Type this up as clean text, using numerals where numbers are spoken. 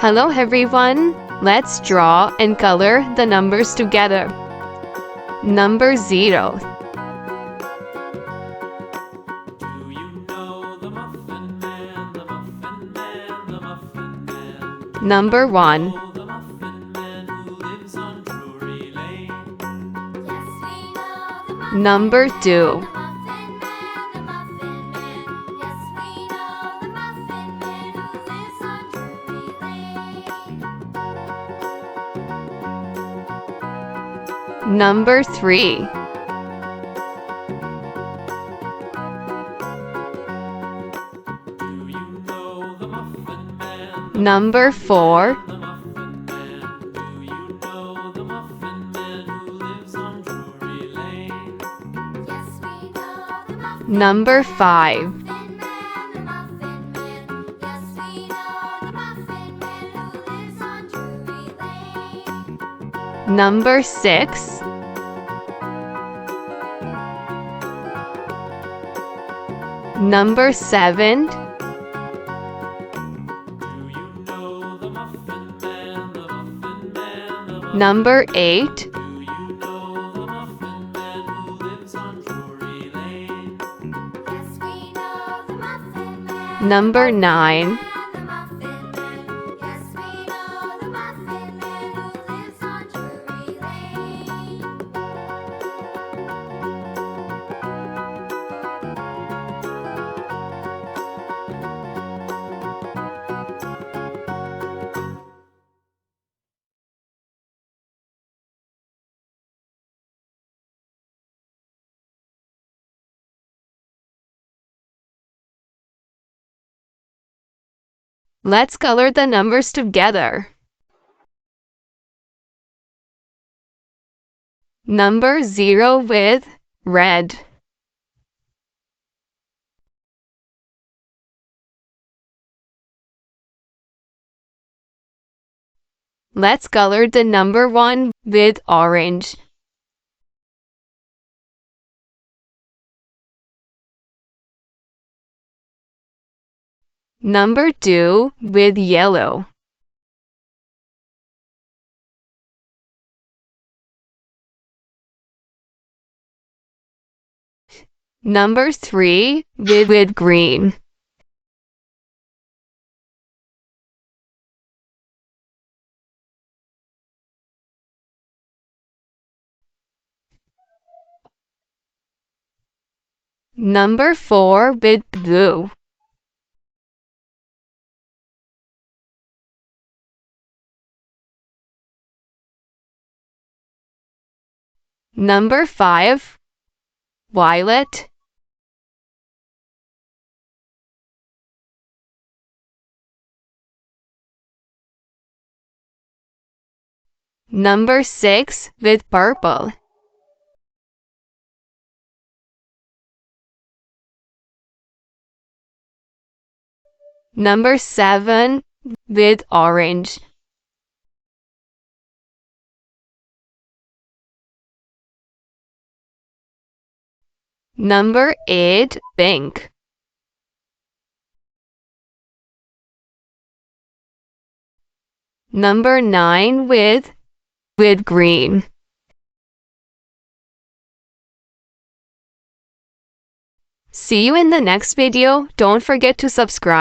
Hello everyone! Let's draw and color the numbers together. Number 0. Do you know the Muffin Man, the Muffin Man, the Muffin Man? Number 1. Oh, the Muffin Man who lives on Drury Lane. Yes, we know the Muffin Number 2. Man, the Muffin Man. Yes, we know the Muffin Man who lives on Drury Lane. Number 3. Do you know the Muffin Man, Number 4. the Muffin Man? Do you know the Muffin Man who lives on Drury Lane? Yes, we know the Muffin Number 5. Man, the Muffin Man. Yes, we know the Muffin Man who lives on Drury Lane. Number 6. Number 7. Do you know the Muffin Man, the Muffin Man, the Muffin Number 8. Do you know the Muffin Man who lives on Drury Lane? Yes, we know the Muffin Man. Number 9. The Muffin Man. Yes, we know the Muffin Man who lives on Drury Lane. Let's color the numbers together. Number 0 with red. Let's color the number 1 with orange. Number 2 with yellow. Number 3 with green. Number 4 with blue. Number 5 violet. Number 6 with purple. Number 7 with orange. Number 8 pink. Number 9 with green. See you in the next video. Don't forget to subscribe.